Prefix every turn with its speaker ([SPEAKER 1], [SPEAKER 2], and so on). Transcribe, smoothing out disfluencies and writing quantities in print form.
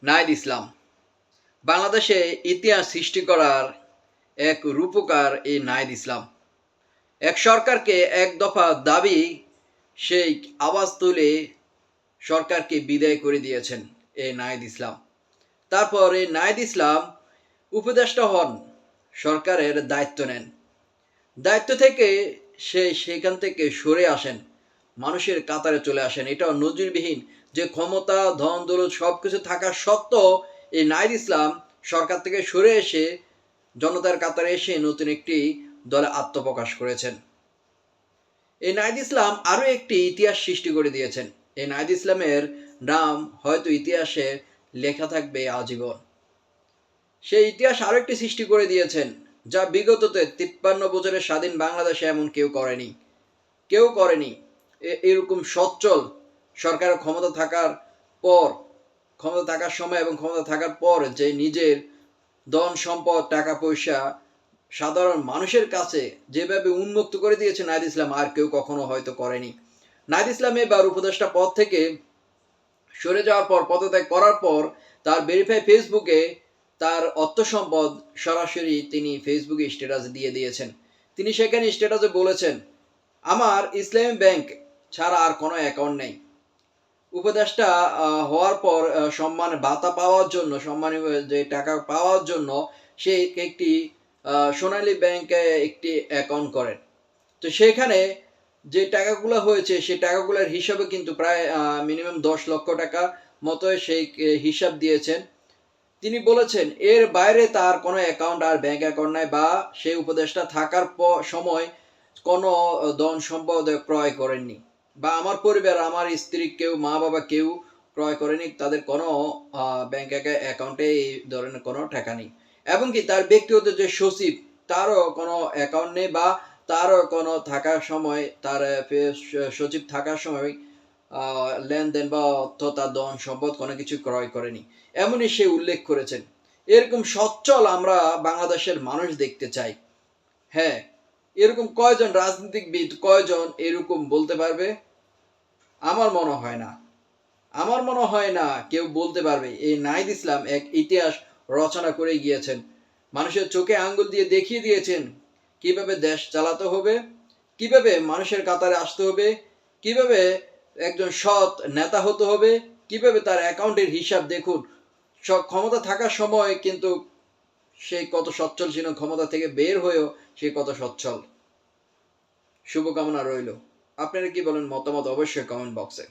[SPEAKER 1] নাহিদ ইসলাম বাংলাদেশে ইতিহাস সৃষ্টি করার এক রূপকার এই নাহিদ ইসলাম। এক সরকারকে এক দফা দাবি সেই আওয়াজ তুলে সরকারকে বিদায় করে দিয়েছেন এই নাহিদ ইসলাম। তারপর এই নাহিদ ইসলাম উপদেষ্টা হন, সরকারের দায়িত্ব নেন। দায়িত্ব থেকে সেখান থেকে সরে আসেন, মানুষের কাতারে চলে আসেন। এটাও নজিরবিহীন যে ক্ষমতা, ধন দৌলত সব কিছু থাকা সত্ত্বেও এই নাহিদ ইসলাম সরকার থেকে সরে এসে জনতার কাতারে এসে নতুন একটি দলে আত্মপ্রকাশ করেছেন। এই নাহিদ ইসলাম আরও একটি ইতিহাস সৃষ্টি করে দিয়েছেন। এই নাহিদ ইসলামের নাম হয়তো ইতিহাসে লেখা থাকবে আজীবন। সেই ইতিহাস আরও একটি সৃষ্টি করে দিয়েছেন, যা বিগততে 53 বছরের স্বাধীন বাংলাদেশে এমন কেউ করেনি। এরকম সচ্ছল সরকারের ক্ষমতা থাকার সময় এবং ক্ষমতা থাকার পর যে নিজের ধন সম্পদ টাকা পয়সা সাধারণ মানুষের কাছে যেভাবে উন্মুক্ত করে দিয়েছে নাহিদ ইসলাম, আর কেউ কখনো হয়তো করেনি। নাহিদ ইসলাম এবার উপদেষ্টা পদ থেকে সরে যাওয়ার পর, পদত্যাগ করার পর তার ভেরিফাই ফেসবুকে তার অর্থ সম্পদ সরাসরি তিনি ফেসবুকে স্ট্যাটাস দিয়ে দিয়েছেন। তিনি সেখানে স্ট্যাটাসে বলেছেন, আমার ইসলামী ব্যাংক ছাড়া আর কোনো অ্যাকাউন্ট নেই। উপদেষ্টা হওয়ার পর সম্মান ভাতা পাওয়ার জন্য, সম্মানীয় যে টাকা পাওয়ার জন্য সে একটি সোনালী ব্যাংকে একটি অ্যাকাউন্ট করেন। তো সেখানে যে টাকাগুলো হয়েছে সেই টাকাগুলোর হিসাবে কিন্তু প্রায় মিনিমাম 10 লক্ষ টাকা মতো সেই হিসাব দিয়েছেন। তিনি বলেছেন এর বাইরে তার কোনো অ্যাকাউন্ট আর ব্যাংক অ্যাকাউন্ট নাই, বা সেই উপদেষ্টা থাকার সময় কোনো ধন সম্পদ ক্রয় করেননি, বা আমার পরিবার, আমার স্ত্রী কেউ, মা বাবা কেউ ক্রয় করেনি। তাদের কোনো ব্যাংক অ্যাকাউন্টে এই ধরনের কোনো টাকা নেই। এবং কি তার ব্যক্তিগত যে সচিব, তারও কোনো অ্যাকাউন্ট নেই, বা তারও কোনো থাকার সময় তার সচিব থাকার সময় লেনদেন বা অর্থ, তার ধন সম্পদ কোনো কিছু ক্রয় করেনি, এমনই সে উল্লেখ করেছেন। এরকম সচ্ছল আমরা বাংলাদেশের মানুষ দেখতে চাই। হ্যাঁ, এরকম কয়জন রাজনীতিবিদ, কয়জন এরকম বলতে পারবে? আমার মনে হয় না কেউ বলতে পারবে। এই নাহিদ ইসলাম এক ইতিহাস রচনা করে গিয়েছেন, মানুষের চোখে আঙ্গুল দিয়ে দেখিয়ে দিয়েছেন কিভাবে দেশ চালাতে হবে, কিভাবে মানুষের কাতারে আসতে হবে, কিভাবে একজন সৎ নেতা হতে হবে, কিভাবে তার অ্যাকাউন্টের হিসাব দেখুন। ক্ষমতা থাকার সময় কিন্তু সে কত সচ্ছল ছিল, ক্ষমতা থেকে বের হয়েও সে কত সচ্ছল। শুভকামনা রইল। আপনারা কি বলেন? মতামত অবশ্যই কমেন্ট বক্সে।